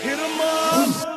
Hit 'em up.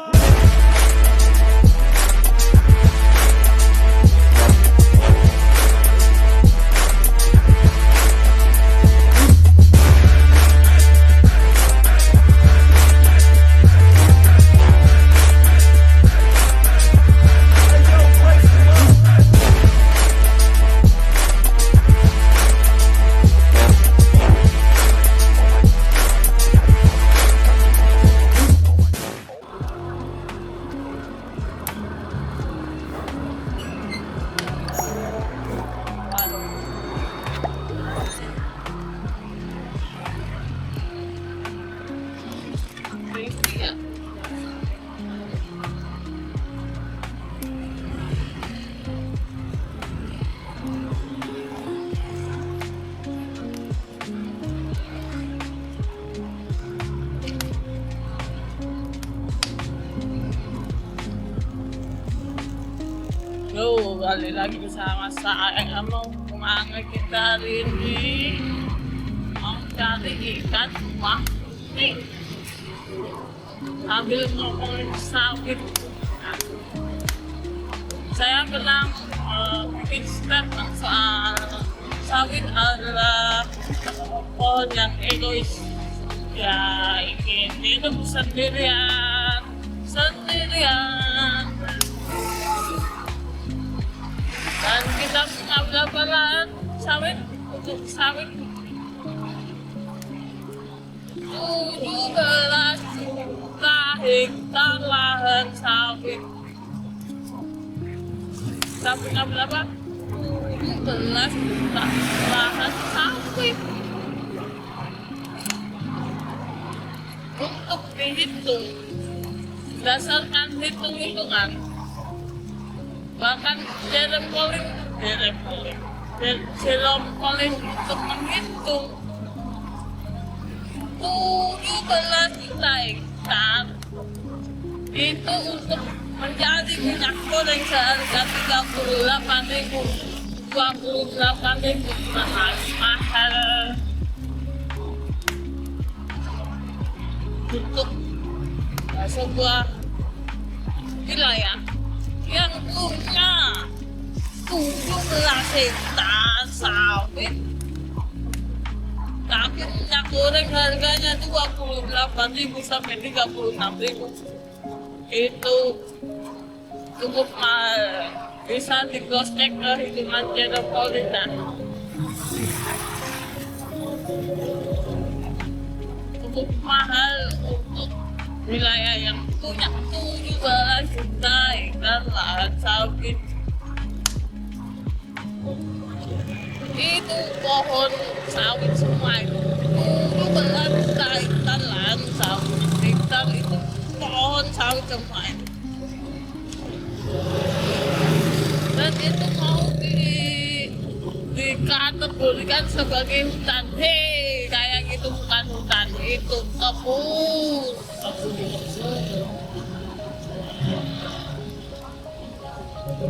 Yo, balik lagi bersama saya. Mau kemana kita hari ini? Mau cari ikan wah nih sambil ngomongin sawit. Saya bilang bikin statement soal sawit adalah pohon yang egois, ya ingin hidup sendirian dan kita mengambil peran sawit untuk sawit 17 juta hektar lahan sawit. Kita mengambil apa? 17 juta lahan sawit. Untuk dihitung berdasarkan hitung-hitungan, bahkan Jerome Pauline untuk menghitung 17 juta hektar itu untuk menjadi minyak goreng seharga 38.000, 28.000 mahal untuk sebuah wilayah yang punya 17 hektar sawit, tapi minyak goreng harganya 28.000 sampai 36.000. Itu cukup mahal, bisa digostek ke hitungan Jerome Pauline. Cukup mahal untuk wilayah yang punya 17 juta hektar lahan sawit. Itu pohon sawit semua itu 17 juta hektar lahan sawit. Hektar itu pohon sawit semua itu. Dan itu mau dikategorikan sebagai hutan. Hei, kayak gitu bukan hutan, itu kebun.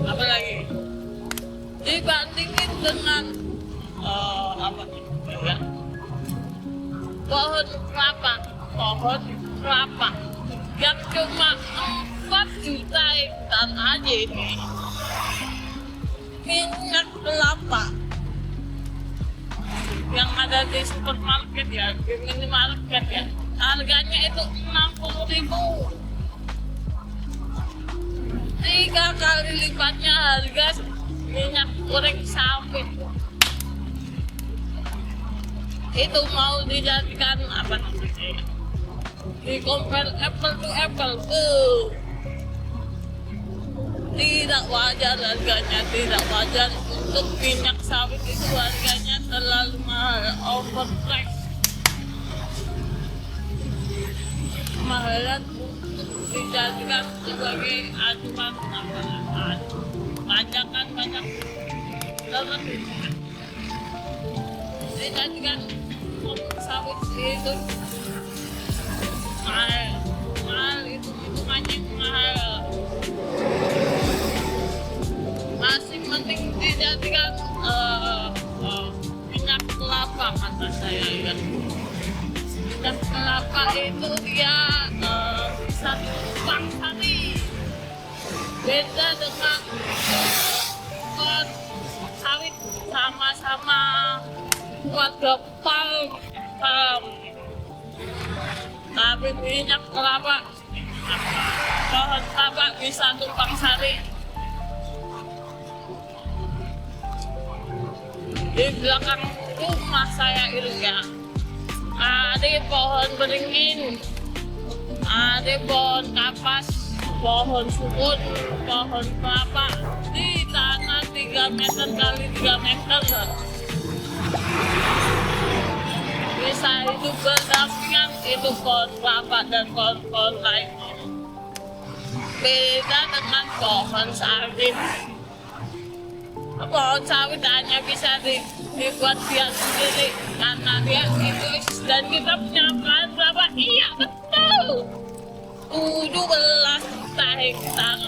Apa lagi? Dibandingin dengan ya? pohon kelapa yang cuma 4 juta hektar aja ini. Minyak kelapa yang ada di supermarket ya, di minimarket ya, harganya itu 60.000. 3 kali lipatnya harga minyak goreng sawit. Itu mau dijadikan apa namanya? Di compare apple to apple, tidak wajar harganya, tidak wajar. Untuk minyak sawit itu harganya terlalu mahal, overprice. Kemahalan dijadikan sebagai acuan pajakan banyak banget. Dijadikan sawit itu mahal itu hitungannya mahal. Masih penting dijadikan minyak kelapa kata saya kan. Minyak kelapa itu dia beda dengan pohon sawit sama-sama warga palm. Tapi minyak kelapa, pohon kelapa bisa tumpang sari. Di belakang rumah saya itu ya, ada pohon beringin, ada pohon kapas, pohon sukun, pohon kelapa di tanah 3 meter kali 3 meter. Bisa hidup berdampingan, itu pohon kelapa dan pohon lain. Beda dengan pohon sawit. Pohon sawit hanya bisa dibuat dia sendiri karena dia egois, dan kita punya lahan berapa? Iya betul, 17 juta hektar.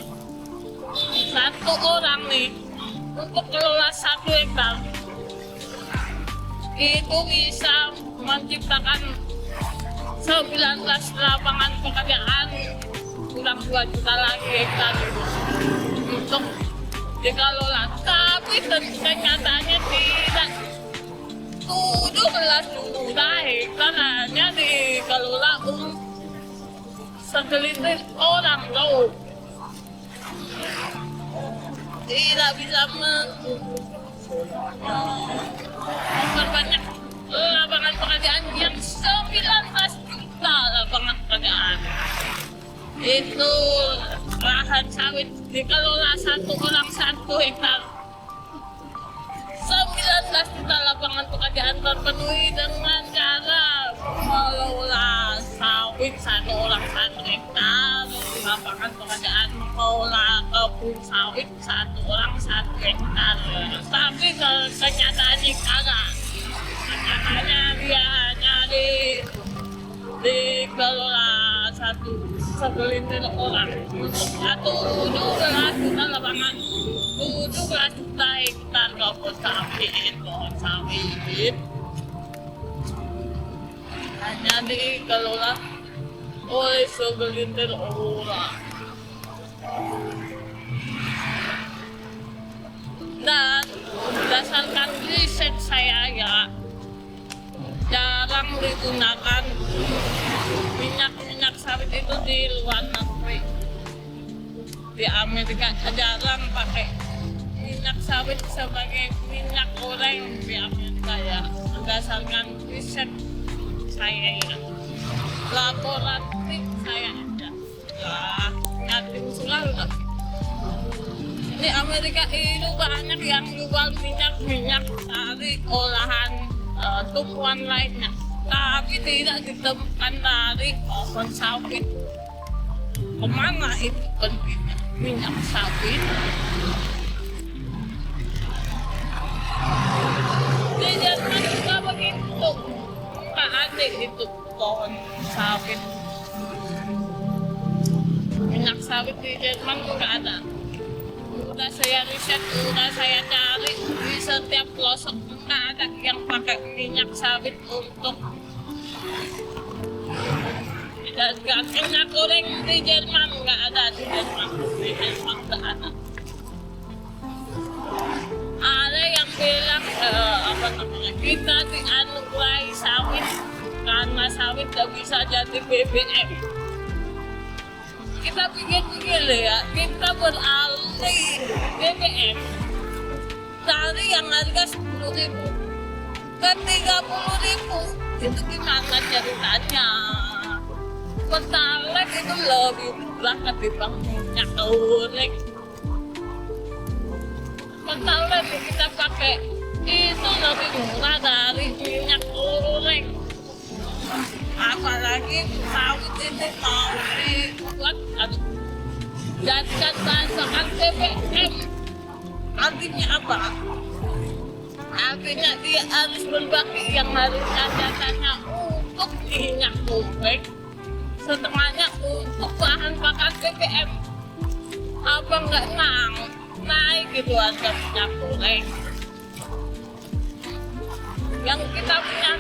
Satu orang nih untuk kelola 1 hektar itu bisa menciptakan 19 lapangan pekerjaan, kurang 2 juta lagi hektar itu untuk dikelola. Tapi kenyataannya tidak, 17 juta hektar hanya dikelola segelintir orang loh. Tidak bisa memperbanyak lapangan pekerjaan yang 19 juta lapangan pekerjaan. Itu lahan sawit dikelola 1 orang 1 hektar. 19 juta lapangan pekerjaan terpenuhi dengan cara mengelola sawit 1 orang 1 hektar. Lapangan pekerjaan mengelola kebun sawit 1 orang 1 hektar. Tapi kenyataannya kagak. Kenyataannya dia hanya dikelola segelintir orang untuk 17 juta lapangan, 17 juta hektar kebun sawit hanya dikelola oleh segelintir orang. Dan berdasarkan riset saya ya, jarang digunakan minyak sawit itu di luar negeri. Di Amerika jarang pakai minyak sawit sebagai minyak goreng di Amerika ya, berdasarkan riset saya ya, laboratorium saya aja ya, nyatim selalu. Di Amerika itu banyak yang jual minyak dari olahan tumbuhan lainnya, tapi tidak ditemukan dari pohon sawit. Kemana itu pentingnya minyak sawit? Di Jerman juga begitu, nggak ada itu pohon sawit. Minyak sawit di Jerman nggak ada. Udah saya riset, udah saya cari di setiap pelosok, nggak ada yang pakai minyak sawit untuk minyak goreng di Jerman. Nggak ada di Jerman, nggak ada. Ada yang bilang kita dianugerahi sawit karena sawit tidak bisa jadi BBM. Kita pikir-pikir ya, kita beralih BBM dari yang harga 10.000 ke 30.000, itu gimana ceritanya? Pertalite itu lebih murah ketimbang minyak goreng. Pertalite kita pakai itu lebih murah dari minyak goreng. Apalagi sawit itu mau dibuat jadikan bahan BBM. Artinya apa? Artinya dia harus berbagi yang harusnya jatahnya untuk minyak goreng, setengahnya untuk bahan bakar BBM. Apa nggak naik gitu harga minyak goreng? Yang kita punya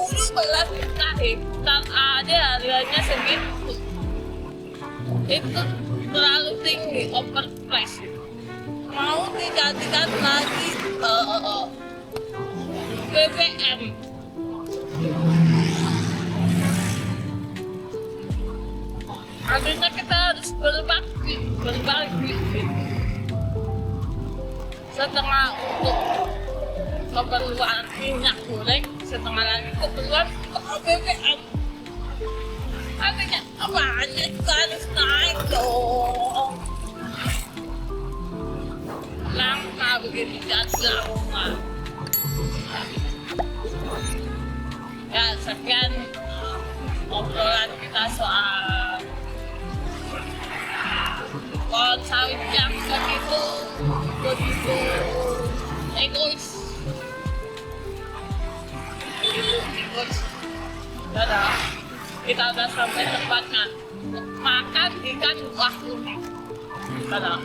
17 juta hektar aja harganya segitu. Itu terlalu tinggi, overprice. Mau dijadikan lagi BBM. Artinya kita harus berbagi. Setengah untuk keperluan minyak goreng, setengah lagi keperluan BBM. Artinya apanya juga harus naik dong. Langka begitu jadlangka. Ya sekian obrolan kita soal pohon sawit yang begitu egois. Dadah, kita udah sampai tempatnya makan ikan wah. Dadah.